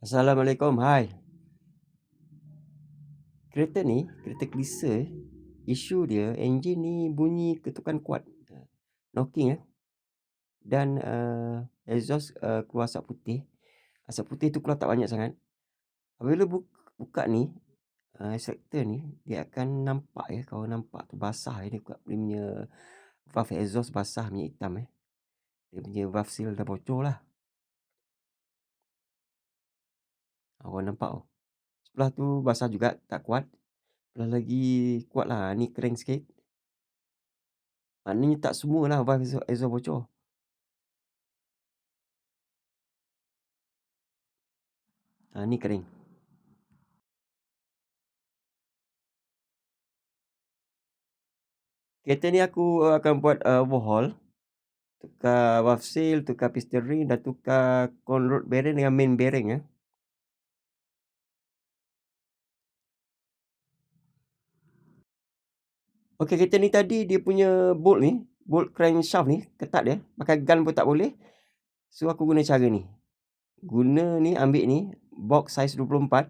Assalamualaikum, hai. Kereta ni, kereta Kelisa, isu dia enjin ni bunyi ketukan kuat, knocking dan, exhaust, keluar asap putih. Asap putih tu keluar tak banyak sangat. Apabila buka ni, sector ni, dia akan nampak kalau nampak tu basah dia buka dia punya valve exhaust basah punya hitam. Dia punya valve seal dah bocor lah. Awak nampak tu. Sebelah tu basah juga, tak kuat. Sebelah lagi kuat lah, ni kering sikit. Maknanya tak semualah valve exhaust bocor. Ni kering. Kereta ni aku akan buat, overhaul, tukar valve seal, tukar piston ring dan tukar con rod bearing dengan main bearing. Okey, kereta ni tadi dia punya bolt ni, bolt crankshaft ni ketat dia, pakai gun pun tak boleh. So aku guna cara ni. Guna ni, ambil ni, box saiz 24.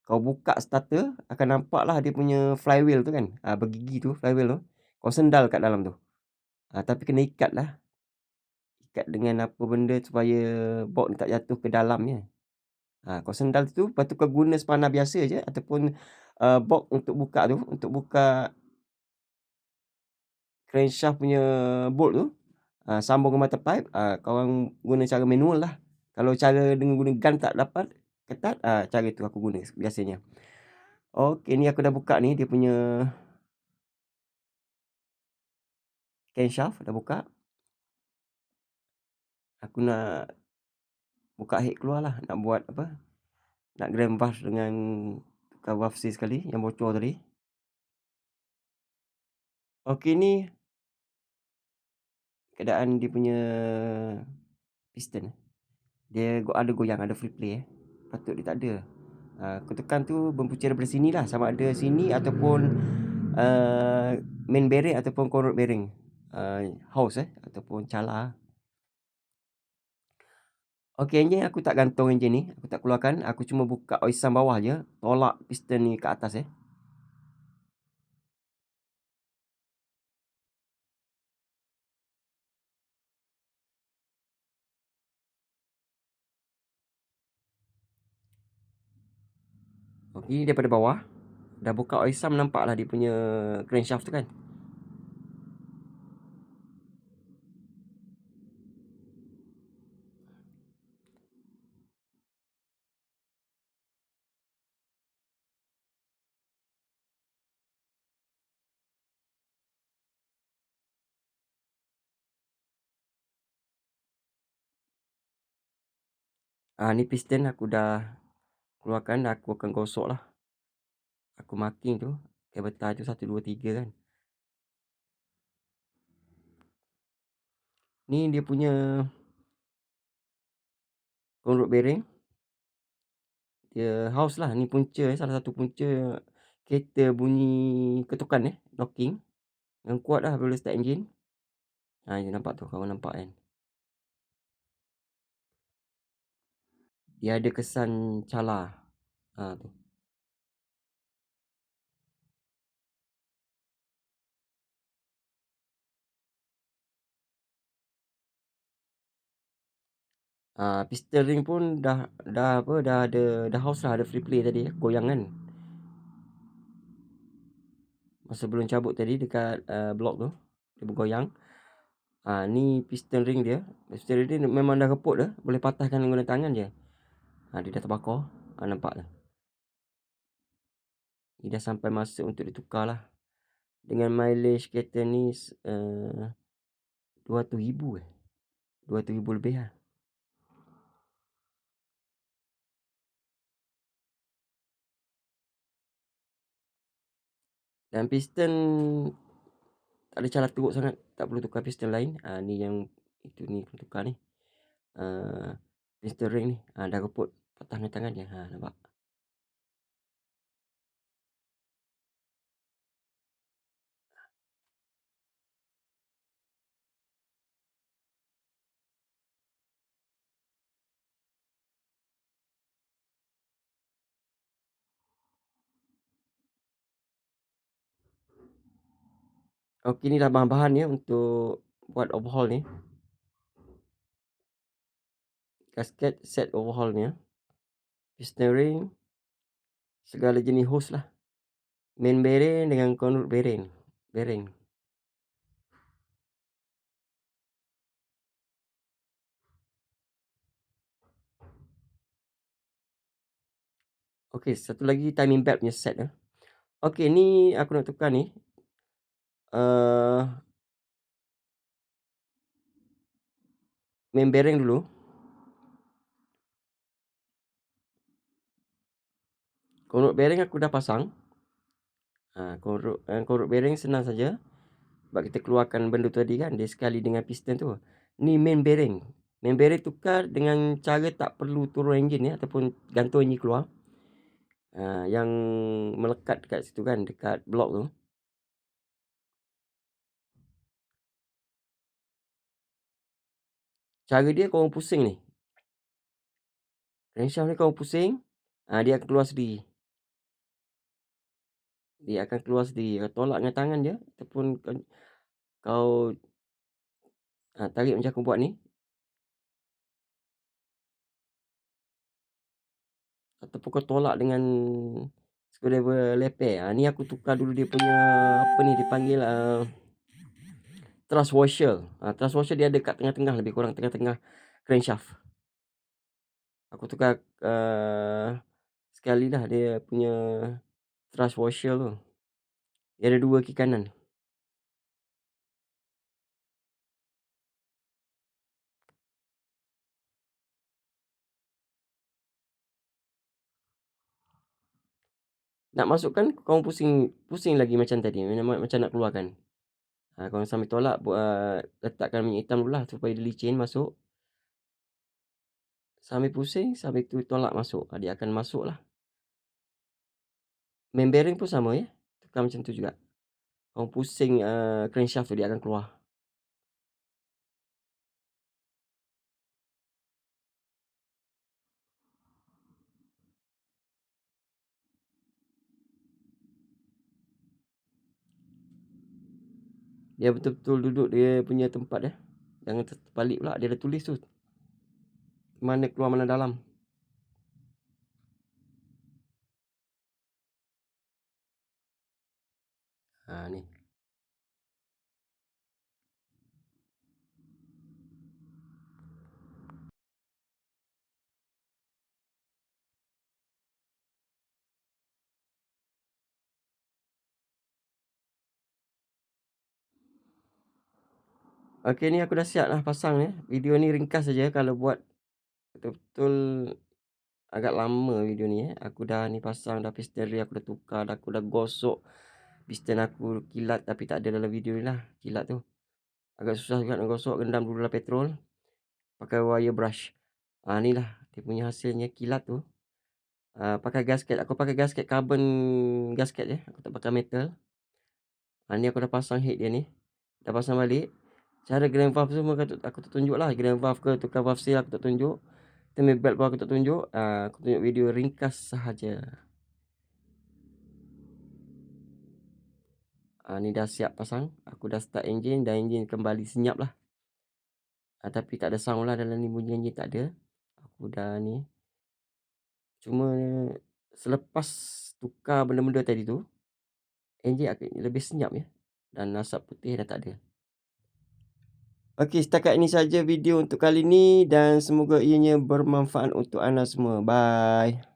Kau buka starter, akan nampaklah dia punya flywheel tu kan, bergigi tu, flywheel tu. Kau sendal kat dalam tu. Tapi kena ikat lah. Ikat dengan apa benda supaya box ni tak jatuh ke dalamnya. Kau sendal tu, lepas tu kau guna spanner biasa je ataupun, bolt untuk buka tu, untuk buka crankshaft punya bolt tu, sambung ke mata pipe, kau orang guna cara manual lah. Kalau cara dengan guna gun tak dapat ketat, cara tu aku guna biasanya. Okey, ni aku dah buka ni dia punya crankshaft, dah buka. Aku nak buka head keluar lah, nak buat apa, nak gram valve dengan tukar valve seal sekali yang bocor tadi. Okey, ni keadaan dia punya piston. Dia ada goyang, ada free play. Patut dia tak ada. Ketukan tu berpunca daripada sini lah, sama ada sini ataupun main bearing ataupun con rod bearing, house ataupun cala. Okey, enjin aku tak gantung enjin ni, aku tak keluarkan, aku cuma buka oisan bawah je, tolak piston ni ke atas. Okey, daripada bawah dah buka oisan, nampaklah dia punya crankshaft tu kan. Ni piston aku dah keluarkan, aku akan gosok lah. Aku marking tu, kabel tie tu 1, 2, 3 kan. Ni dia punya con rod bearing. Dia house lah, ni punca salah satu punca kereta bunyi ketukan knocking yang kuat lah bila start enjin. Ni nampak tu, kawan nampak kan. Dia ada kesan cala. Tu. Piston ring pun dah apa, dah house lah, ada free play tadi, goyang kan. Masa belum cabut tadi dekat blok tu, dia bergoyang. Ni piston ring dia. Piston ring dia memang dah reput dah, boleh patahkan dengan tangan je. Dia dah terbakar. Nampak dah. Ni dah sampai masa untuk ditukar lah. Dengan mileage kereta ni 200,000 200,000 lebih lah. Dan piston tak ada cara teruk sangat, tak perlu tukar piston lain. Ni yang itu ni kena tukar ni. Piston ring ni dah reput, patah dengan tangan je. Nampak. Okey, inilah bahan-bahan ya untuk buat overhaul ni. Gasket set overhaulnya, piston ring, segala jenis hos lah. Main bearing dengan conrod bearing. Okey, satu lagi timing belt punya set ya. Okey, ni aku nak tukar ni, eee, main bearing dulu. Conrod bearing aku dah pasang. Conrod bearing senang saja. Sebab kita keluarkan benda tu tadi kan, dia sekali dengan piston tu. Ni main bearing. Main bearing tukar dengan cara tak perlu turun enjin ya, ataupun gantung enjin keluar. Yang melekat dekat situ kan, dekat blok tu. Cara dia korang pusing ni. Crankshaft ni korang pusing, dia akan keluar sendiri. Dia akan keluar sendiri. Kau tolak dengan tangan je ataupun kau tarik macam aku buat ni. Ataupun kau tolak dengan screwdriver leper. Ni aku tukar dulu dia punya apa ni dipanggil thrust washer. Thrust washer dia ada kat tengah-tengah, lebih kurang tengah-tengah crankshaft. Aku tukar sekali lah dia punya thrust washer tu. Dia ada 2 kiri kanan. Nak masukkan kau pusing lagi macam tadi, macam nak keluarkan. Kau sambil tolak letakkan minyak hitam dululah supaya dia licin masuk. Sambil pusing, sambil tu tolak masuk. Dia akan masuklah. Main bearing pun sama ya. Tukar macam tu juga. Kau pusing crankshaft tu dia akan keluar. Dia betul-betul duduk dia punya tempat ya. Jangan terbalik pula, dia ada tulis tu. Mana keluar mana dalam. Ni. Okey, ni aku dah siap lah pasang ni. Video ni ringkas saja, kalau buat betul-betul agak lama video ni Aku dah ni pasang dah piston ring, aku dah tukar, aku dah gosok piston aku kilat, tapi tak ada dalam video ni lah kilat tu. Agak susah juga nak gosok, rendam dulu lah petrol pakai wire brush. Ni lah dia punya hasilnya kilat tu. Pakai gasket, aku pakai gasket carbon gasket je, aku tak pakai metal. Ni aku dah pasang head dia ni, dah pasang balik. Cara grand valve semua aku tak tunjuk lah, grand valve ke tukar valve seal aku tak tunjuk, timing belt pun aku tak tunjuk. Aku tunjuk video ringkas sahaja. Ni dah siap pasang, aku dah start enjin dan enjin kembali senyap lah. Tapi tak ada sound lah dalam ni, bunyi enjin tak ada. Aku dah ni, cuma selepas tukar benda-benda tadi tu, enjin akan lebih senyap ya, dan asap putih dah tak ada. Okey, setakat ini saja video untuk kali ni dan semoga ianya bermanfaat untuk anda semua. Bye.